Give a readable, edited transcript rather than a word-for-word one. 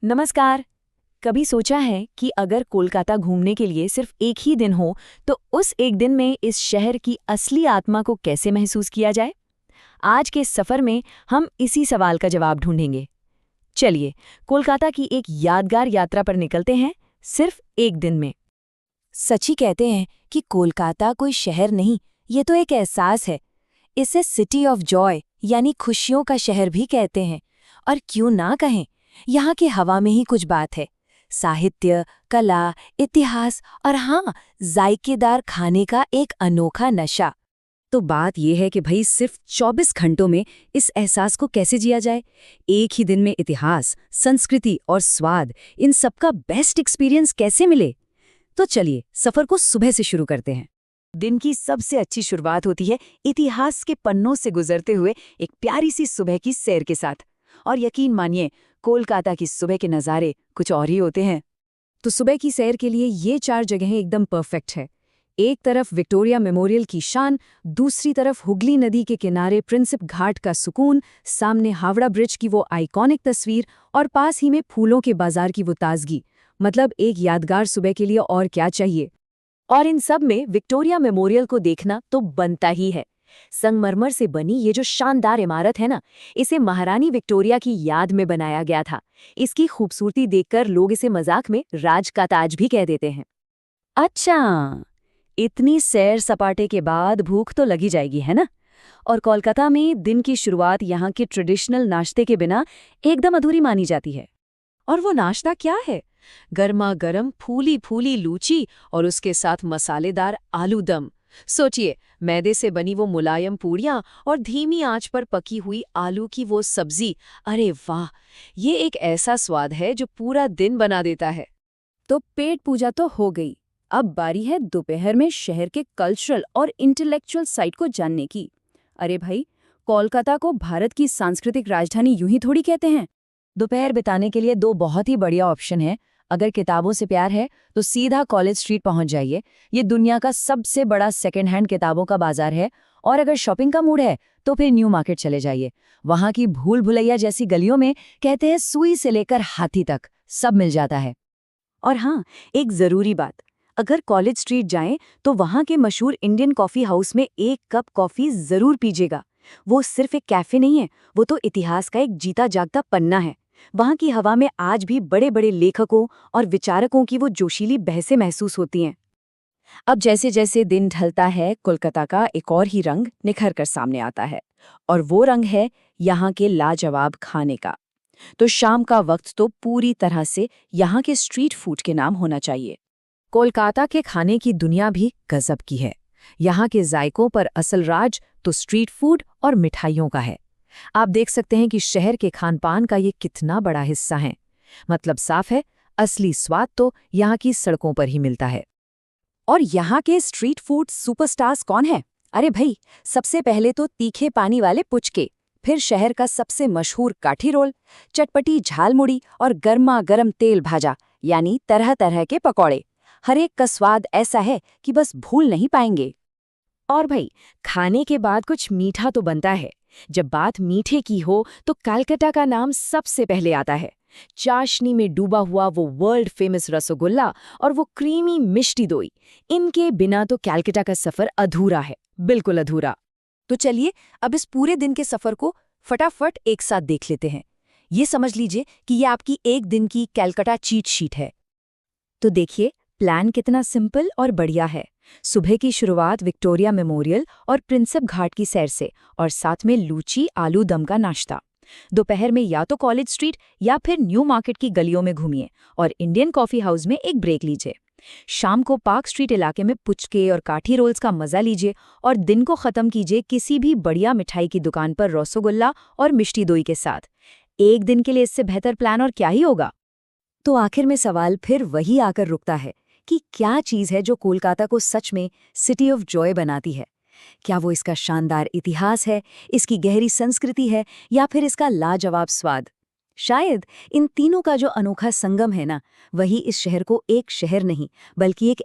नमस्कार। कभी सोचा है कि अगर कोलकाता घूमने के लिए सिर्फ एक ही दिन हो तो उस एक दिन में इस शहर की असली आत्मा को कैसे महसूस किया जाए? आज के इस सफर में हम इसी सवाल का जवाब ढूंढेंगे। चलिए, कोलकाता की एक यादगार यात्रा पर निकलते हैं, सिर्फ एक दिन में। सच ही कहते हैं कि कोलकाता कोई शहर नहीं, ये तो एक एहसास है। इसे सिटी ऑफ जॉय यानी खुशियों का शहर भी कहते हैं। और क्यों ना कहें, यहाँ की हवा में ही कुछ बात है। साहित्य, कला, इतिहास और हाँ, जायकेदार खाने का एक अनोखा नशा। तो बात यह है कि भाई सिर्फ 24 घंटों में इस एहसास को कैसे जिया जाए। एक ही दिन में इतिहास, संस्कृति और स्वाद, इन सबका बेस्ट एक्सपीरियंस कैसे मिले। तो चलिए सफर को सुबह से शुरू करते हैं। दिन की सबसे अच्छी शुरुआत होती है इतिहास के पन्नों से गुजरते हुए एक प्यारी सी सुबह की सैर के साथ। और यकीन मानिए, कोलकाता की सुबह के नज़ारे कुछ और ही होते हैं। तो सुबह की सैर के लिए ये 4 जगहें एकदम परफेक्ट है। एक तरफ विक्टोरिया मेमोरियल की शान, दूसरी तरफ हुगली नदी के किनारे प्रिंसेप घाट का सुकून, सामने हावड़ा ब्रिज की वो आइकॉनिक तस्वीर और पास ही में फूलों के बाजार की वो ताजगी। मतलब एक यादगार सुबह के लिए और क्या चाहिए। और इन सब में विक्टोरिया मेमोरियल को देखना तो बनता ही है। संगमरमर से बनी ये जो शानदार इमारत है ना, इसे महारानी विक्टोरिया की याद में बनाया गया था। इसकी खूबसूरती देखकर लोग इसे मजाक में राज का ताज भी कह देते हैं। अच्छा, इतनी सैर सपाटे के बाद भूख तो लगी जाएगी, है ना। और कोलकाता में दिन की शुरुआत यहाँ के ट्रेडिशनल नाश्ते के बिना एकदम अधूरी मानी जाती है। और वो नाश्ता क्या है? गर्मा गर्म फूली फूली लूची और उसके साथ मसालेदार आलू दम। सोचिए, मैदे से बनी वो मुलायम पूड़ियाँ और धीमी आंच पर पकी हुई आलू की वो सब्जी। अरे वाह, ये एक ऐसा स्वाद है जो पूरा दिन बना देता है। तो पेट पूजा तो हो गई। अब बारी है दोपहर में शहर के कल्चरल और इंटेलेक्चुअल साइड को जानने की। अरे भाई, कोलकाता को भारत की सांस्कृतिक राजधानी यूं ही थोड़ी कहते हैं। दोपहर बिताने के लिए दो बहुत ही बढ़िया ऑप्शन है। अगर किताबों से प्यार है तो सीधा कॉलेज स्ट्रीट पहुंच जाइए। ये दुनिया का सबसे बड़ा सेकेंड हैंड किताबों का बाजार है। और अगर शॉपिंग का मूड है तो फिर न्यू मार्केट चले जाइए। वहां की भूल भुलैया जैसी गलियों में कहते हैं सुई से लेकर हाथी तक सब मिल जाता है। और हाँ, एक जरूरी बात, अगर कॉलेज स्ट्रीट जाएं तो वहां के मशहूर इंडियन कॉफी हाउस में एक कप कॉफी जरूर पीजिएगा। वो सिर्फ एक कैफे नहीं है, वो तो इतिहास का एक जीता जागता पन्ना है। वहां की हवा में आज भी बड़े बड़े लेखकों और विचारकों की वो जोशीली बहसें महसूस होती हैं। अब जैसे जैसे दिन ढलता है, कोलकाता का एक और ही रंग निखर कर सामने आता है। और वो रंग है यहाँ के लाजवाब खाने का। तो शाम का वक्त तो पूरी तरह से यहाँ के स्ट्रीट फूड के नाम होना चाहिए। कोलकाता के खाने की दुनिया भी गजब की है। यहाँ के जायकों पर असल राज तो स्ट्रीट फूड और मिठाइयों का है। आप देख सकते हैं कि शहर के खानपान का ये कितना बड़ा हिस्सा है। मतलब साफ है, असली स्वाद तो यहाँ की सड़कों पर ही मिलता है। और यहाँ के स्ट्रीट फूड सुपरस्टार्स कौन है? अरे भाई, सबसे पहले तो तीखे पानी वाले पुचके, फिर शहर का सबसे मशहूर काठी रोल, चटपटी झालमुड़ी और गर्मा गर्म तेल भाजा यानी तरह तरह के पकौड़े। हर एक का स्वाद ऐसा है कि बस भूल नहीं पाएंगे। और भाई, खाने के बाद कुछ मीठा तो बनता है। जब बात मीठे की हो तो कलकत्ता का नाम सबसे पहले आता है। चाशनी में डूबा हुआ वो वर्ल्ड फेमस रसगुल्ला और वो क्रीमी मिष्टी दोई, इनके बिना तो कलकत्ता का सफर अधूरा है, बिल्कुल अधूरा। तो चलिए अब इस पूरे दिन के सफर को फटाफट एक साथ देख लेते हैं। ये समझ लीजिए कि ये आपकी एक दिन की कलकत्ता चीट शीट है। तो देखिए, प्लान कितना सिंपल और बढ़िया है। सुबह की शुरुआत विक्टोरिया मेमोरियल और प्रिंसेप घाट की सैर से, और साथ में लूची आलू दम का नाश्ता। दोपहर में या तो कॉलेज स्ट्रीट या फिर न्यू मार्केट की गलियों में घूमिए और इंडियन कॉफी हाउस में एक ब्रेक लीजिए। शाम को पार्क स्ट्रीट इलाके में पुचके और काठी रोल्स का मजा लीजिए और दिन को खत्म कीजिए किसी भी बढ़िया मिठाई की दुकान पर रसगुल्ला और मिष्टी दोई के साथ। एक दिन के लिए इससे बेहतर प्लान और क्या ही होगा। तो आखिर में सवाल फिर वही आकर रुकता है कि क्या चीज़ है जो कोलकाता को सच में सिटी ऑफ जॉय बनाती है। क्या वो इसका शानदार इतिहास है, इसकी गहरी संस्कृति है, या फिर इसका लाजवाब स्वाद। शायद इन तीनों का जो अनोखा संगम है ना, वही इस शहर को एक शहर नहीं बल्कि एक